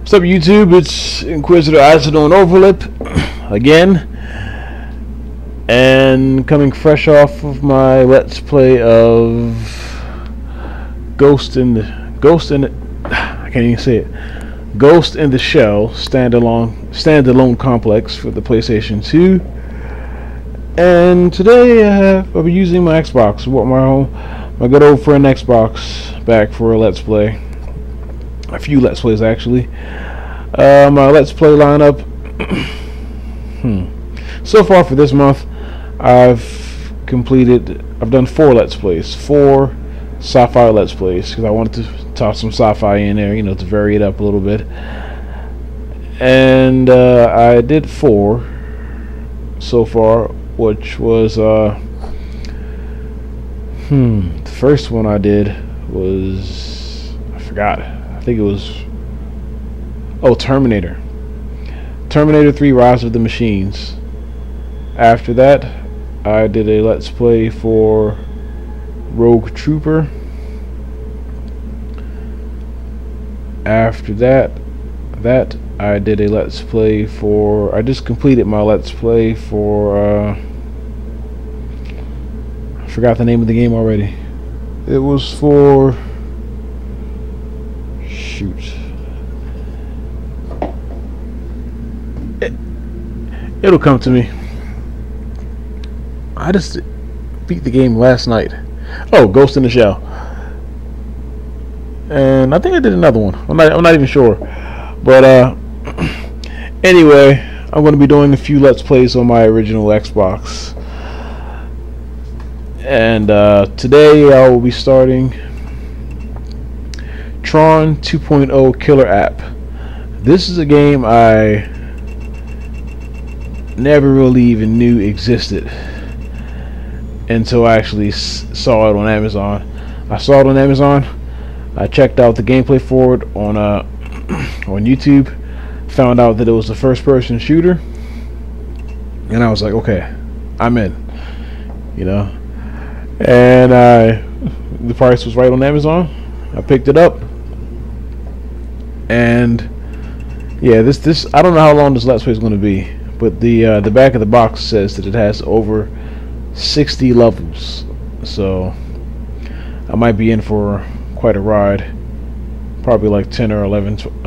What's up, YouTube? It's Inquisitor Acid on Overlip again, and coming fresh off of my Let's Play of Ghost in the I can't even say it. Ghost in the Shell standalone complex for the PlayStation 2. And today I'll be using my Xbox. My good old friend Xbox back for a Let's Play. A few Let's Plays actually. My Let's Play lineup. So far for this month, I've done 4 Let's Plays, 4 sci-fi Let's Plays, because I wanted to toss some sci-fi in there, to vary it up a little bit. And I did 4 so far, which was the first one I did was, I forgot. I think it was Terminator 3 Rise of the Machines. After that I did a Let's Play for Rogue Trooper. After that I did a Let's Play for, I just completed my Let's Play for I forgot the name of the game already. It was for, shoot, it'll come to me. I just beat the game last night. Oh, Ghost in the Shell. And I think I did another one. I'm not even sure. But anyway, I'm going to be doing a few Let's Plays on my original Xbox. And today I will be starting Tron 2.0 Killer App. This is a game I never really even knew existed until I actually saw it on Amazon. I saw it on Amazon. I checked out the gameplay for it on on YouTube. Found out that it was a first-person shooter, and I was like, okay, I'm in. And the price was right on Amazon. I picked it up, and yeah, this I don't know how long this Let's Play is going to be, but the back of the box says that it has over 60 levels, so I might be in for quite a ride. Probably like 10 or 11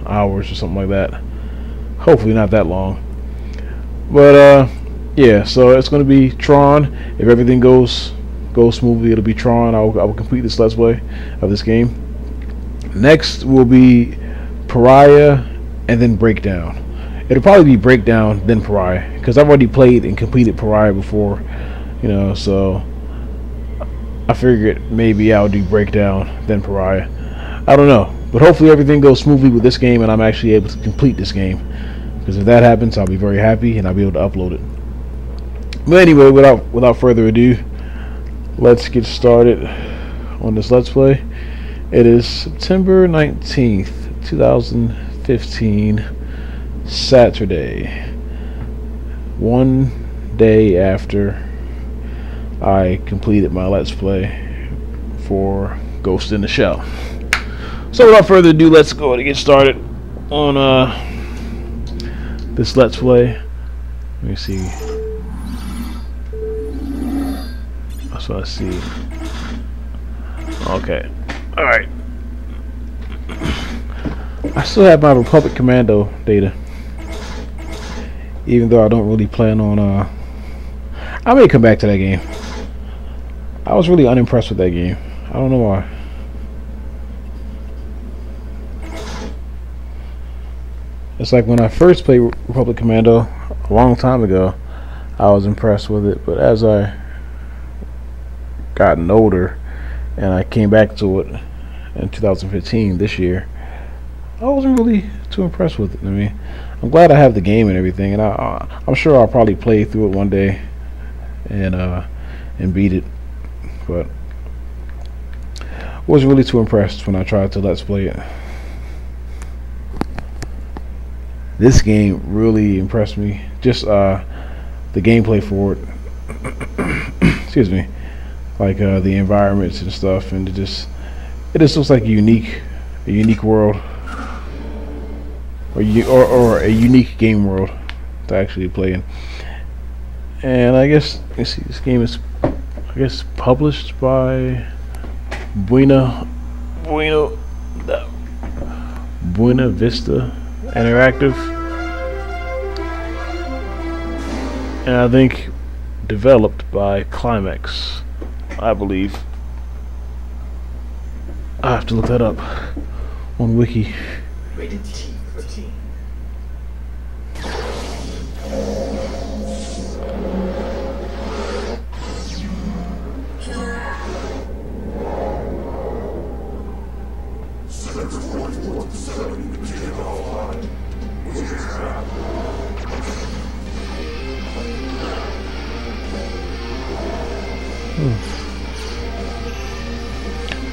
hours or something like that. Hopefully not that long. But yeah, so it's going to be Tron. If everything goes smoothly, it'll be Tron. I will complete this Let's Play of this game. Next will be Pariah, and then Breakdown. It'll probably be Breakdown, then Pariah, because I've already played and completed Pariah before, so I figured maybe I'll do Breakdown, then Pariah. I don't know, but hopefully everything goes smoothly with this game and I'm actually able to complete this game, because if that happens, I'll be very happy and I'll be able to upload it. But anyway, without further ado, let's get started on this Let's Play. It is September 19th, 2015, Saturday, one day after I completed my Let's Play for Ghost in the Shell. So without further ado, let's go and get started on this Let's Play. Let me see. That's what I see. Okay. Alright. I still have my Republic Commando data, even though I don't really plan on I may come back to that game. I was really unimpressed with that game. I don't know why. It's like when I first played Republic Commando a long time ago, I was impressed with it, but as I gotten older and I came back to it in 2015, this year, I wasn't really too impressed with it. I mean, I'm glad I have the game and everything, and I'm sure I'll probably play through it one day and beat it, but I wasn't really too impressed when I tried to Let's Play it. This game really impressed me. Just the gameplay for it. Excuse me. Like the environments and stuff, and it just looks like a unique world. or a unique game world to actually play in. And I guess, let's see, this game is, I guess, published by Buena Vista Interactive, and I think developed by Climax, I believe. I have to look that up on Wiki. Rated T for teen.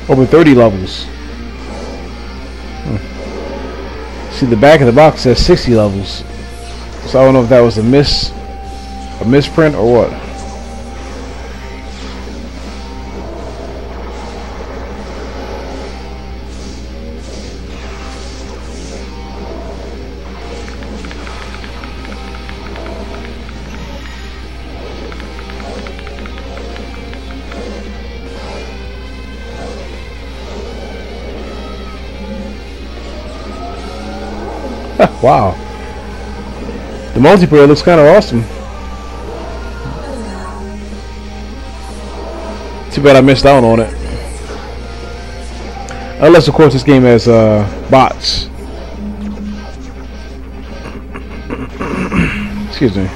Over 30 levels. See, the back of the box says 60 levels, so I don't know if that was a misprint or what. Wow, the multiplayer looks kind of awesome. Too bad I missed out on it. Unless, of course, this game has bots. Excuse me.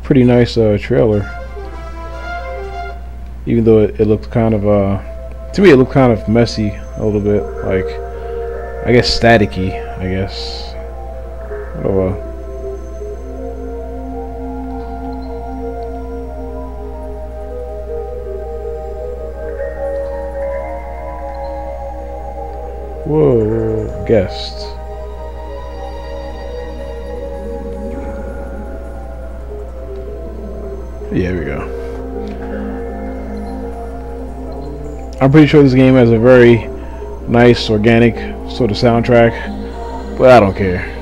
Pretty nice trailer, even though it looked kind of to me it looked kind of messy a little bit, like I guess staticky, I guess. Oh well. Whoa, guest. Yeah, here we go. I'm pretty sure this game has a very nice, organic sort of soundtrack, but I don't care.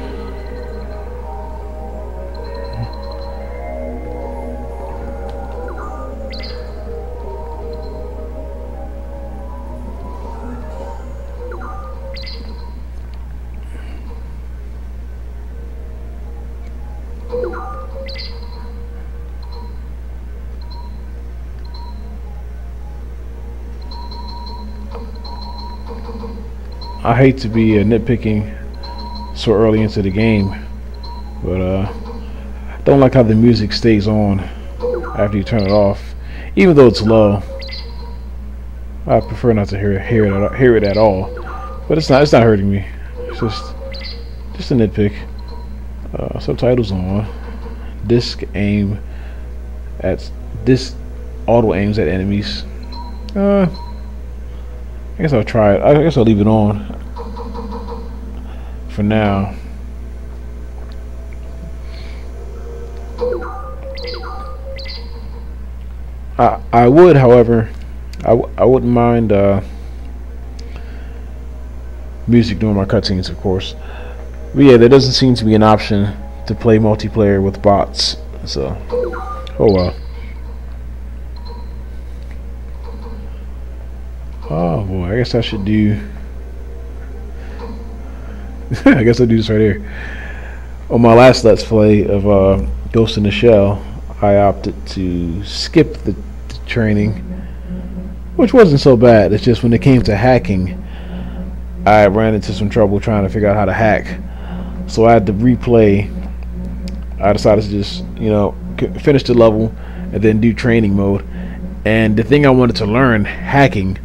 I hate to be nitpicking so early into the game, but I don't like how the music stays on after you turn it off, even though it's low. I prefer not to hear it at all, but it's not hurting me. It's just a nitpick. Subtitles on. Disc auto aims at enemies. I guess I'll try it. I guess I'll leave it on for now. I would, however, I wouldn't mind music during my cutscenes, of course. But yeah, there doesn't seem to be an option to play multiplayer with bots. So, oh well. Oh boy, I guess I should do. I guess I'll do this right here. On my last Let's Play of Ghost in the Shell, I opted to skip the training, which wasn't so bad. It's just when it came to hacking, I ran into some trouble trying to figure out how to hack. So I had to replay. I decided to just, finish the level and then do training mode. And the thing I wanted to learn, hacking,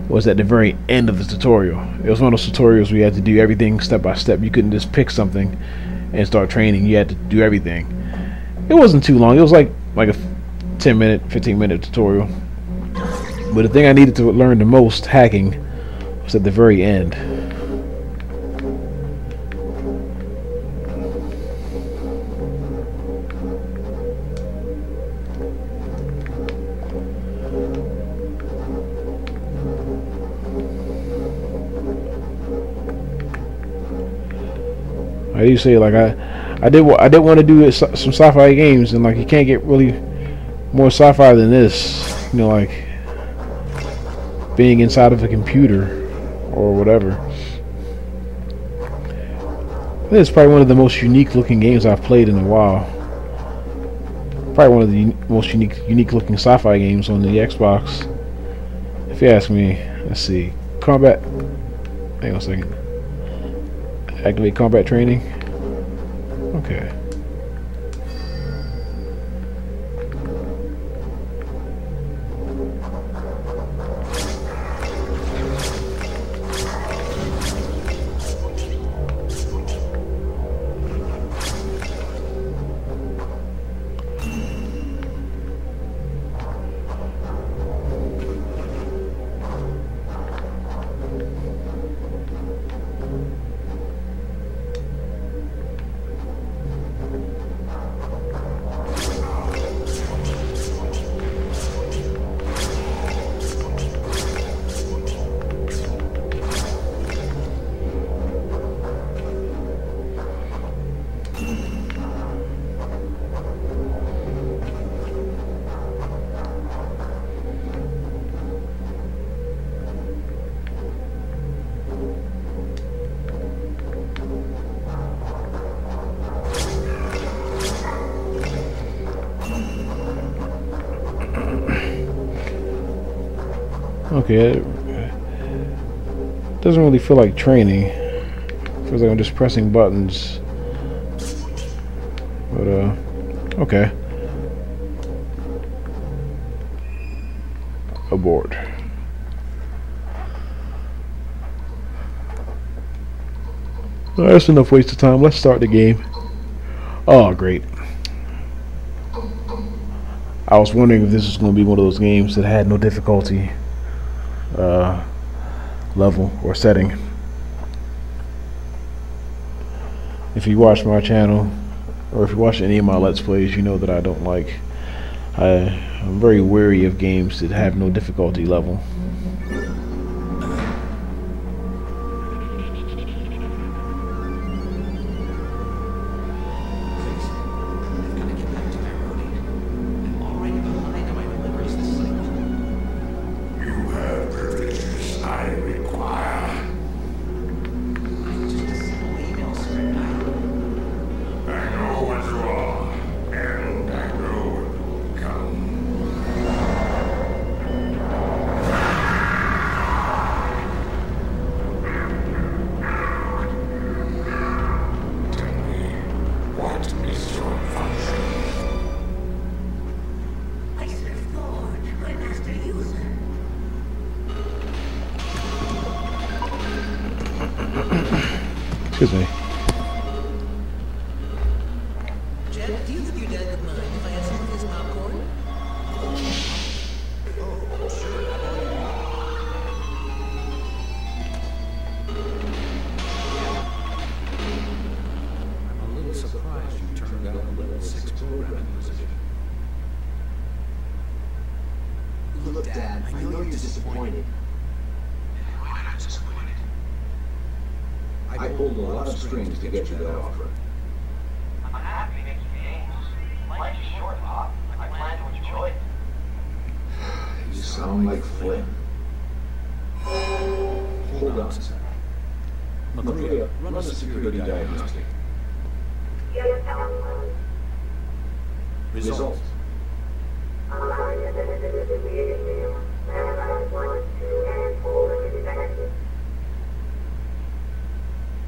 was at the very end of the tutorial. It was one of those tutorials where you had to do everything step by step. You couldn't just pick something and start training. You had to do everything. It wasn't too long. It was like a 10-minute, 15-minute tutorial. But the thing I needed to learn the most, hacking, was at the very end. I do say, like, I did want to do some sci-fi games, and like you can't get really more sci-fi than this. You know, like being inside of a computer or whatever. This is probably one of the most unique looking games I've played in a while. Probably one of the most unique looking sci-fi games on the Xbox, if you ask me. Let's see, combat. Hang on a second. Activate combat training. Okay. Okay, it doesn't really feel like training. It feels like I'm just pressing buttons. But okay. Abort. Well, that's enough waste of time. Let's start the game. Oh, great. I was wondering if this was going to be one of those games that had no difficulty level or setting. If you watch my channel, or if you watch any of my Let's Plays, you know that I don't like. I'm very wary of games that have no difficulty level. Excuse me. Jet, do you think your dad would mind if I had some of his popcorn? Oh, sure. I'm a little surprised you turned down a level 6 programming position. Look, Dad, I know you're disappointed. Why not disappointed? I pulled a lot of strings to get you that offer. I'm happy making games. Life is short, Pop. I plan to enjoy it. You sound like Flynn. Hold on a second. Maria, run a security diagnostic. Result.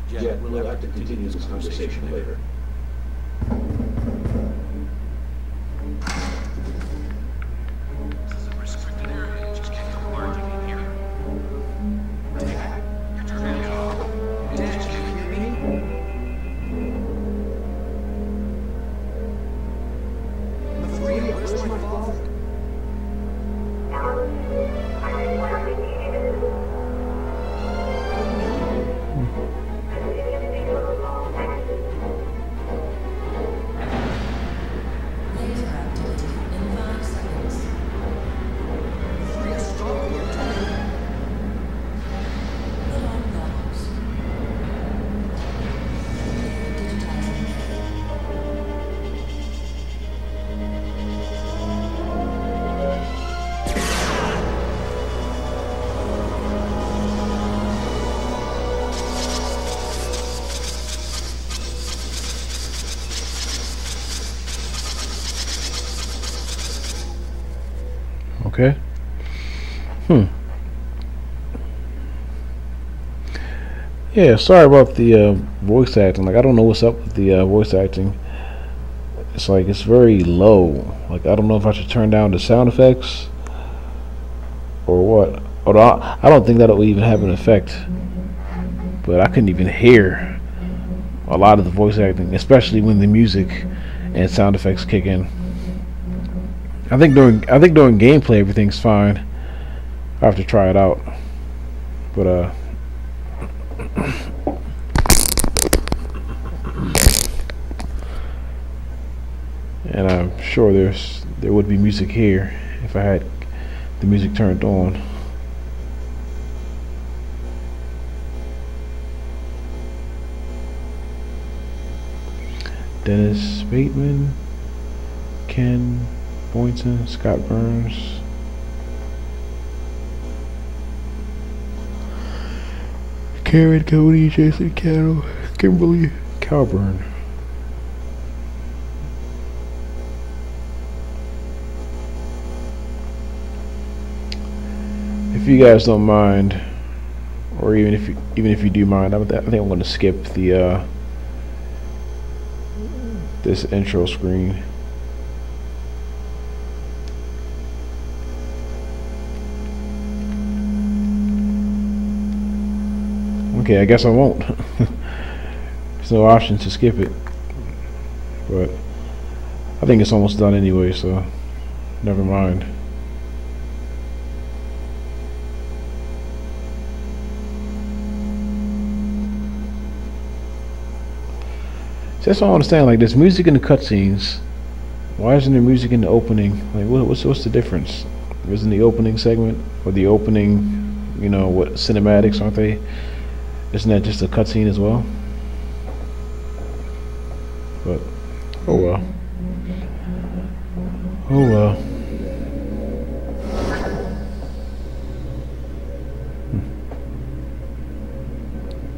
Jet, we'll have to continue this conversation later. This is a risk. Okay. Yeah, sorry about the voice acting. Like, I don't know what's up with the voice acting. It's like it's very low. Like, I don't know if I should turn down the sound effects or what. Although I don't think that'll even have an effect. But I couldn't even hear a lot of the voice acting, especially when the music and sound effects kick in. I think during gameplay everything's fine. I have to try it out. But and I'm sure there would be music here if I had the music turned on. Dennis Bateman, Ken Boynton, Scott Burns, Karen Cody, Jason Carroll, Kimberly Calburn. If you guys don't mind, or even if you do mind, I think I'm going to skip the this intro screen. Okay, I guess I won't. There's no option to skip it, but I think it's almost done anyway, so never mind. That's all I understand. Like, there's music in the cutscenes. Why isn't there music in the opening? Like, what's the difference? Isn't the opening segment or the opening, you know, what cinematics, aren't they? Isn't that just a cutscene as well? But oh well. Oh well.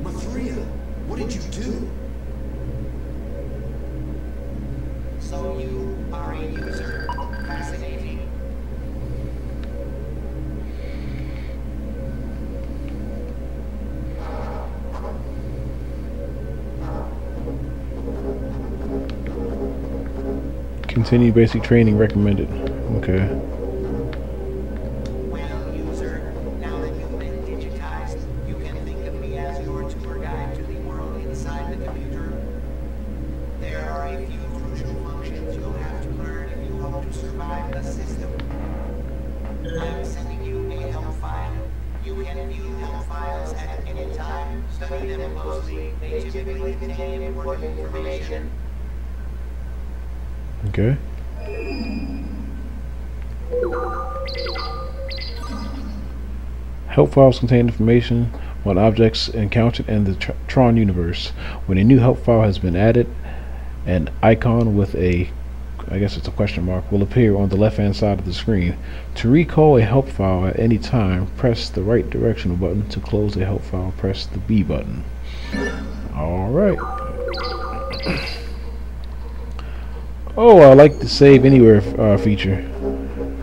Mathria, what did you do? So you are a user. Fascinating. Continue basic training recommended. Okay. Well, user, now that you've been digitized, you can think of me as your tour guide to the world inside the computer. There are a few crucial functions you'll have to learn if you hope to survive the system. I'm sending you a help file. You can view help files at any time. Study them closely. They typically contain important information. Okay. Help files contain information on objects encountered in the Tron universe. When a new help file has been added, an icon with a, I guess it's a question mark, will appear on the left hand side of the screen. To recall a help file at any time, press the right directional button. To close a help file, press the B button. Alright. Oh, I like the save anywhere feature.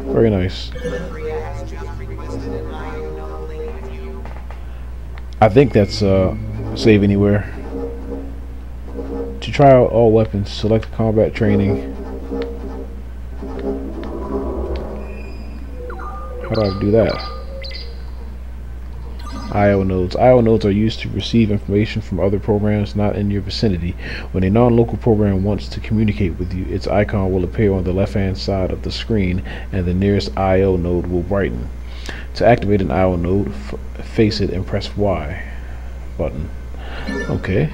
Very nice. I think that's save anywhere. To try out all weapons, select combat training. How do I do that? I/O nodes. I/O nodes are used to receive information from other programs not in your vicinity. When a non-local program wants to communicate with you, its icon will appear on the left-hand side of the screen, and the nearest I/O node will brighten. To activate an I/O node, face it and press Y button. Okay.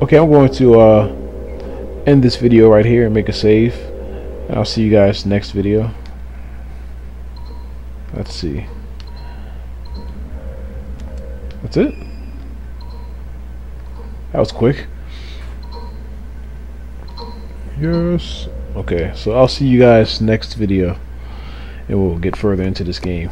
Okay, I'm going to end this video right here and make a save. And I'll see you guys next video. Let's see. That's it. That was quick. Yes. Okay, so I'll see you guys next video, and we'll get further into this game.